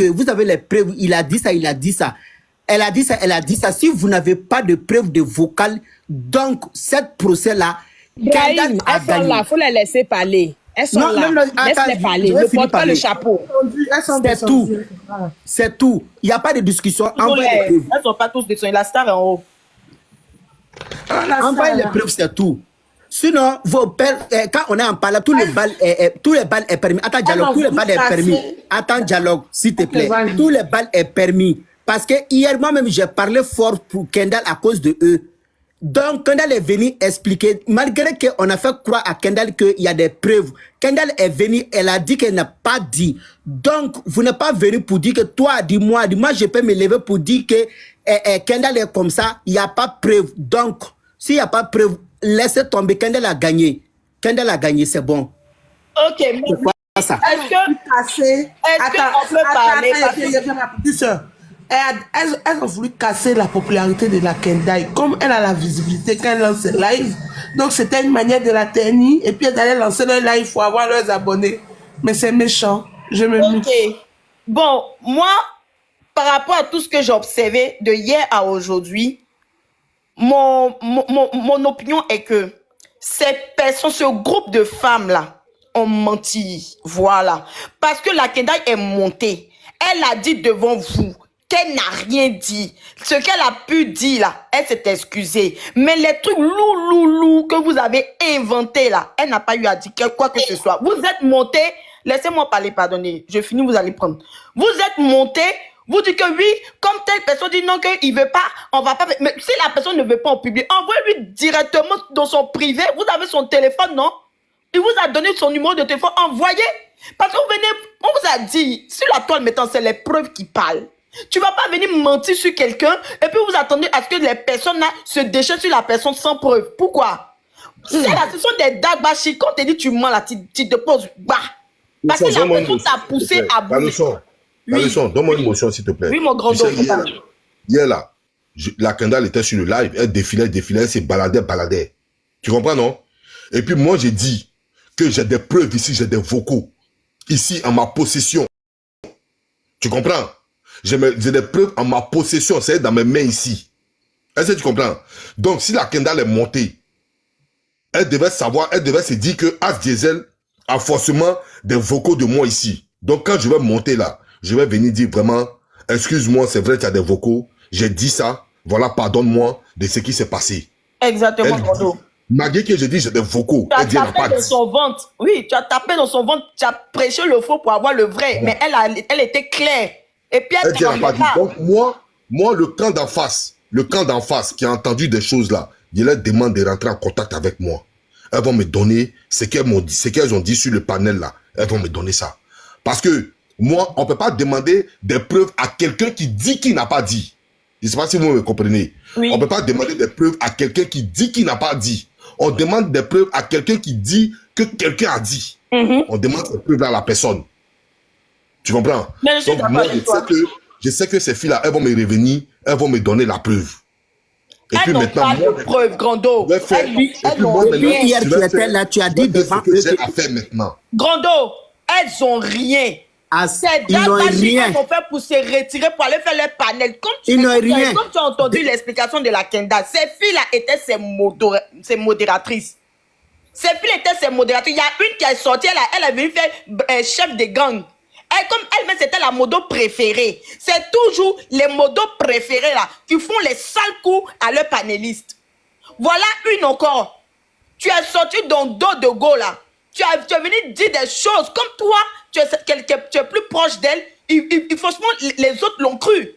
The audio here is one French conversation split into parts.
que vous avez les preuves, il a dit ça, il a dit ça. Elle a dit ça, elle a dit ça. Si vous n'avez pas de preuves de vocal, donc cette procès-là, Brahim, elles sont là, il faut les laisser parler. Elles sont là, laisse-les parler, ne porte pas le chapeau. C'est tout. C'est tout. Il n'y a pas de discussion. Elles ne sont pas tous descendus. La star est en haut. Envoyez les preuves, c'est tout. Sinon, vos pères, quand on est en parlant, tous les balles est permis. Attends, dialogue, tous les balles est permis. Attends, dialogue, s'il te plaît. Tous les balles est permis. Parce que hier, moi-même, j'ai parlé fort pour Kendall à cause de eux. Donc, Kendall est venu expliquer, malgré qu'on a fait croire à Kendall qu'il y a des preuves. Kendall est venu, elle a dit qu'elle n'a pas dit. Donc, vous n'êtes pas venu pour dire que toi, dis-moi, je peux me lever pour dire que Kendall est comme ça, il n'y a pas de preuve. Donc, s'il n'y a pas de preuve, laissez tomber. Kendall a gagné. Kendall a gagné, c'est bon. Ok, mais ça. Est-ce qu'on peut parler elles ont voulu casser la popularité de la Kendall. Comme elle a la visibilité quand elle lance ses lives, donc c'était une manière de la ternir. Et puis elles allaient lancer leur live pour avoir leurs abonnés. Mais c'est méchant. Je me mute. Ok. Bon, moi, par rapport à tout ce que j'ai observé de hier à aujourd'hui, mon opinion est que ces personnes, ce groupe de femmes-là, ont menti. Voilà. Parce que la Kendall est montée. Elle a dit devant vous qu'elle n'a rien dit. Ce qu'elle a pu dire là, elle s'est excusée. Mais les trucs loup que vous avez inventés là, elle n'a pas eu à dire quoi que ce soit. Vous êtes monté, laissez-moi parler, pardonnez, je finis, vous allez prendre. Vous êtes monté, vous dites que oui, comme telle personne dit non, qu'il ne veut pas, on va pas. Mais si la personne ne veut pas en public, envoyez-lui directement dans son privé. Vous avez son téléphone, non? Il vous a donné son numéro de téléphone, envoyez. Parce que on vous a dit, sur la toile mettant, c'est les preuves qui parlent. Tu vas pas venir mentir sur quelqu'un et puis vous attendez à ce que les personnes là se déchaînent sur la personne sans preuve. Pourquoi? C'est là, ce sont des dagbashi. Quand on te dit tu mens là, tu te poses bah. Parce que la personne t'a poussé à bouger. La leçon, donne-moi une motion s'il te plaît. Oui, mon grand dos. Hier là, la Kendall était sur le live, elle défilait, elle s'est baladait. Tu comprends, non? Et puis moi j'ai dit que j'ai des preuves ici, j'ai des vocaux ici en ma possession. Tu comprends? J'ai des preuves en ma possession, c'est dans mes mains ici. Est-ce que tu comprends? Donc, si la Kendall est montée, elle devait savoir, elle devait se dire que As Diesel a forcément des vocaux de moi ici. Donc, quand je vais monter là, je vais venir dire vraiment, excuse-moi, c'est vrai qu'il y a des vocaux, j'ai dit ça, voilà, pardonne-moi de ce qui s'est passé. Exactement, Rondo. Malgré que j'ai dit j'ai des vocaux, tu as tapé dans son ventre. Oui, tu as tapé dans son ventre, tu as prêché le faux pour avoir le vrai, ouais. Mais elle était claire. Et puis elle n'a pas dit. Donc moi, le camp d'en face qui a entendu des choses là, je leur demande de rentrer en contact avec moi. Elles vont me donner ce qu'elles ont dit sur le panel là. Elles vont me donner ça. Parce que moi, on ne peut pas demander des preuves à quelqu'un qui dit qu'il n'a pas dit. Je ne sais pas si vous me comprenez. Oui. On ne peut pas demander des preuves à quelqu'un qui dit qu'il n'a pas dit. On demande des preuves à quelqu'un qui dit que quelqu'un a dit. On demande ces preuves à la personne. Tu comprends? Mais donc moi, je sais que ces filles-là, elles vont me revenir, elles vont me donner la preuve. Et puis maintenant, pas de preuve, Grando. Hier, tu étais là, tu as dit devant eux. J'ai à faire maintenant. Grando, elles ont rien. C'est d'abord qu'elles ont fait pour se retirer, pour aller faire les panels. Comme tu as entendu l'explication de la Kendall, ces filles-là étaient ses modératrices. Ces filles étaient ses modératrices. Il y a une qui est sortie, elle est venue faire chef de gang. Elle, comme elle-même, c'était la modo préférée. C'est toujours les modos préférés là qui font les sales coups à leurs panélistes. Voilà une encore. Tu es sorti dans le dos de Go là. Tu es venu dire des choses comme toi, tu es plus proche d'elle. Franchement, les autres l'ont cru.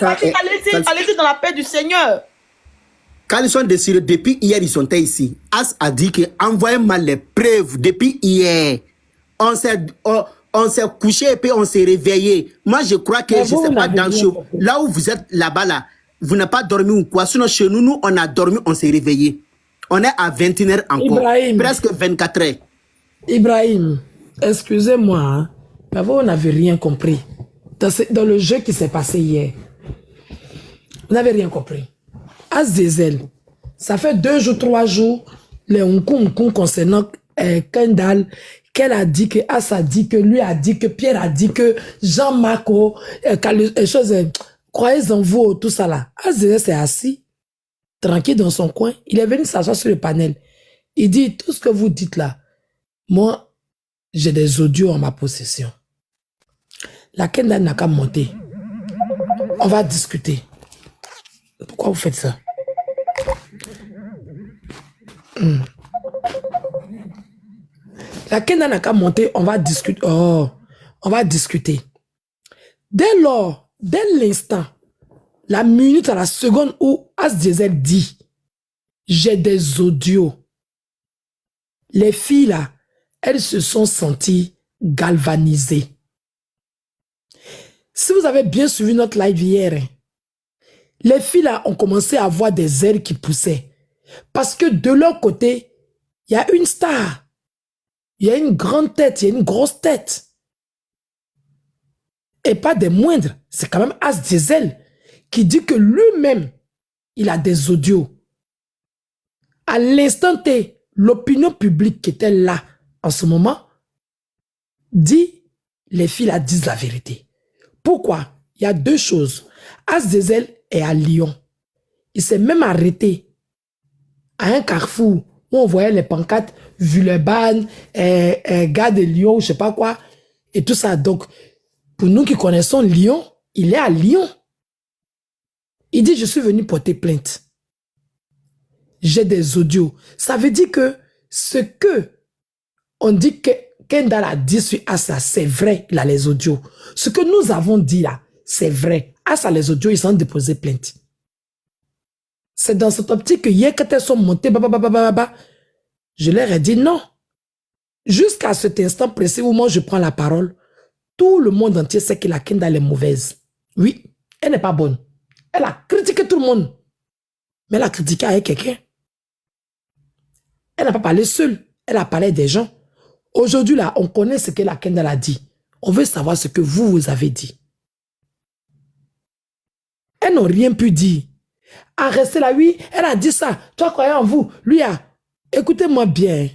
Allez-y dans la paix du Seigneur. Quand ils sont décidés, depuis hier, ils sont ici. As a dit que envoyez-moi les preuves depuis hier. on s'est couché et puis on s'est réveillé. Moi, je crois que, je ne sais pas, dans chaud, là où vous êtes là-bas, là, vous n'avez pas dormi ou quoi. Sinon, chez nous, on a dormi, on s'est réveillé. On est à 21h encore. Ibrahim, presque 24 heures. Ibrahim, excusez-moi, hein, mais vous n'avez rien compris. Dans le jeu qui s'est passé hier, vous n'avez rien compris. Azizel, ça fait 2 jours, 3 jours, les Hong concernant Kendall, qu'elle a dit que As a dit que lui a dit que Pierre a dit que Jean-Marco, croyez en vous, tout ça là. Azizel s'est assis, tranquille dans son coin. Il est venu s'asseoir sur le panel. Il dit, tout ce que vous dites là, moi, j'ai des audios en ma possession. La Kendall n'a qu'à monter. On va discuter. Pourquoi vous faites ça? La Kendall n'a qu'à monter, on va discuter. Oh, on va discuter. Dès lors, dès l'instant, la minute à la seconde où As Diesel dit, j'ai des audios, les filles là, elles se sont senties galvanisées. Si vous avez bien suivi notre live hier, hein, les filles là ont commencé à avoir des ailes qui poussaient. Parce que de leur côté, il y a une star. Il y a une grande tête, il y a une grosse tête. Et pas des moindres. C'est quand même As Diesel qui dit que lui-même, il a des audios. À l'instant T, l'opinion publique qui était là en ce moment dit, les filles là disent la vérité. Pourquoi? Il y a 2 choses. As Diesel est à Lyon. Il s'est même arrêté à un carrefour où on voyait les pancartes Villeurbanne, gare de Lyon, je sais pas quoi, et tout ça. Donc, pour nous qui connaissons Lyon, il est à Lyon. Il dit, je suis venu porter plainte. J'ai des audios. Ça veut dire que ce que on dit que Kendall a dit sur Asa, c'est vrai, il a les audios. Ce que nous avons dit là, c'est vrai. Asa, les audios, ils ont déposé plainte. C'est dans cette optique que hier, quand elles sont montées, je leur ai dit non. Jusqu'à cet instant précis où moi je prends la parole, tout le monde entier sait que la Kendall est mauvaise. Oui, elle n'est pas bonne. Elle a critiqué tout le monde. Mais elle a critiqué avec quelqu'un. Elle n'a pas parlé seule. Elle a parlé des gens. Aujourd'hui, là, on connaît ce que la Kendall a dit. On veut savoir ce que vous avez dit. Elles n'ont rien pu dire. À rester là, oui, elle a dit ça. Toi, croyez en vous. Lui a... Écoutez-moi bien.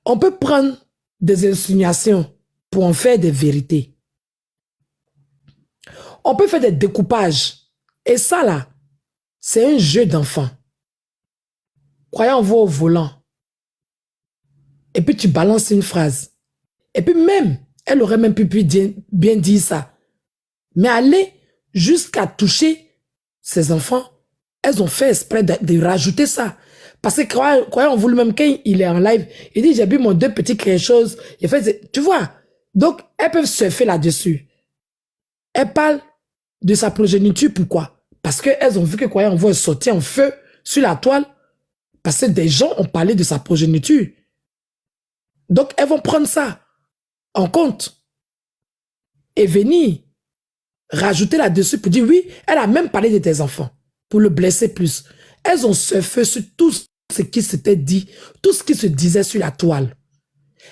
On peut prendre des insinuations pour en faire des vérités. On peut faire des découpages. Et ça, là, c'est un jeu d'enfant. Croyez en vous au volant. Et puis tu balances une phrase. Et puis même, elle aurait même pu bien dire ça. Mais aller jusqu'à toucher ses enfants, elles ont fait exprès de rajouter ça. Parce que croyez en vous lui-même, quand il est en live, il dit, j'ai bu mon 2 petits quelque chose. Il fait, tu vois. Donc, elles peuvent surfer là-dessus. Elles parlent de sa progéniture. Pourquoi? Parce qu'elles ont vu que croyez en vous, elle sortait en feu sur la toile. Parce que des gens ont parlé de sa progéniture. Donc, elles vont prendre ça en compte. Et venir rajouter là-dessus pour dire, oui, elle a même parlé de tes enfants. Pour le blesser plus. Elles ont surfé sur tout ce qui s'était dit, tout ce qui se disait sur la toile.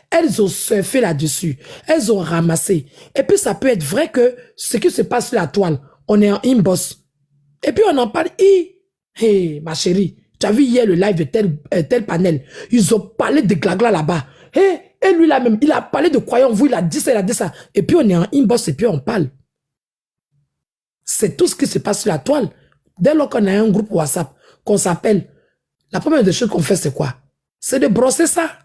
Elles ont surfé là-dessus. Elles ont ramassé. Et puis, ça peut être vrai que ce qui se passe sur la toile, on est en inbox. Et puis, on en parle. Hey, ma chérie, tu as vu hier le live de tel panel. Ils ont parlé de glagla là-bas. Hey, et lui là-même, il a parlé de croyant vous, il a dit ça, il a dit ça. Et puis, on est en inbox et puis on parle. C'est tout ce qui se passe sur la toile. Dès lors qu'on a un groupe WhatsApp, qu'on s'appelle, la première des choses qu'on fait, c'est quoi? C'est de brosser ça.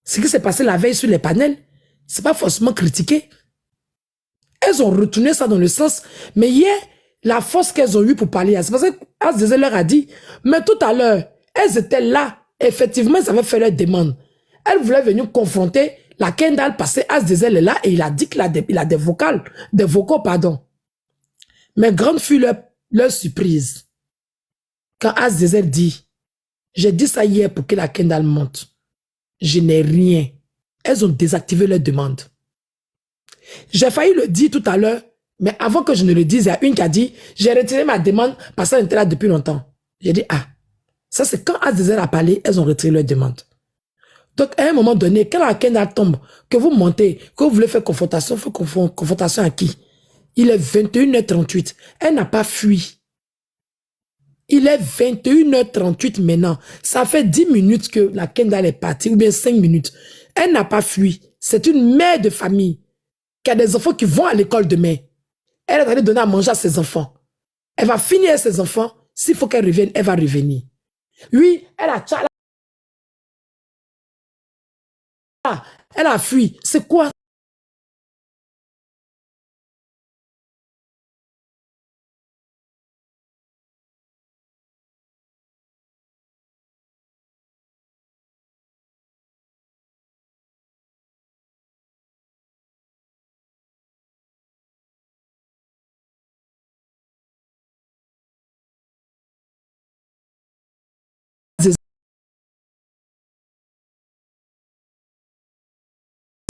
Ce qui s'est passé la veille sur les panels, c'est pas forcément critiqué. Elles ont retourné ça dans le sens, mais hier, la force qu'elles ont eue pour parler, c'est parce que As Diesel leur a dit, mais tout à l'heure, elles étaient là, effectivement, elles avaient fait leur demande. Elles voulaient venir confronter la Kendall parce que As Diesel est là et il a dit qu'il a des vocaux, pardon. Mais grande fut leur surprise. Quand As Diesel dit, j'ai dit ça hier pour que la Kendall monte. Je n'ai rien elles ont désactivé leur demande. J'ai failli le dire tout à l'heure, mais avant que je ne le dise, il y a une qui a dit, j'ai retiré ma demande parce qu'elle était là depuis longtemps. J'ai dit, ah, ça c'est quand Azazel a parlé, elles ont retiré leur demande. Donc, à un moment donné, quand la Kenda tombe, que vous montez, que vous voulez faire confrontation à qui? Il est 21h38. Elle n'a pas fui. Il est 21h38 maintenant. Ça fait 10 minutes que la Kenda est partie, ou bien 5 minutes. Elle n'a pas fui. C'est une mère de famille qui a des enfants qui vont à l'école demain. Elle est allée donner à manger à ses enfants. Elle va finir avec ses enfants. S'il faut qu'elle revienne, elle va revenir. Oui, elle a fui. C'est quoi?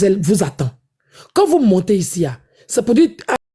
Elle vous attend. Quand vous montez ici, c'est pour dire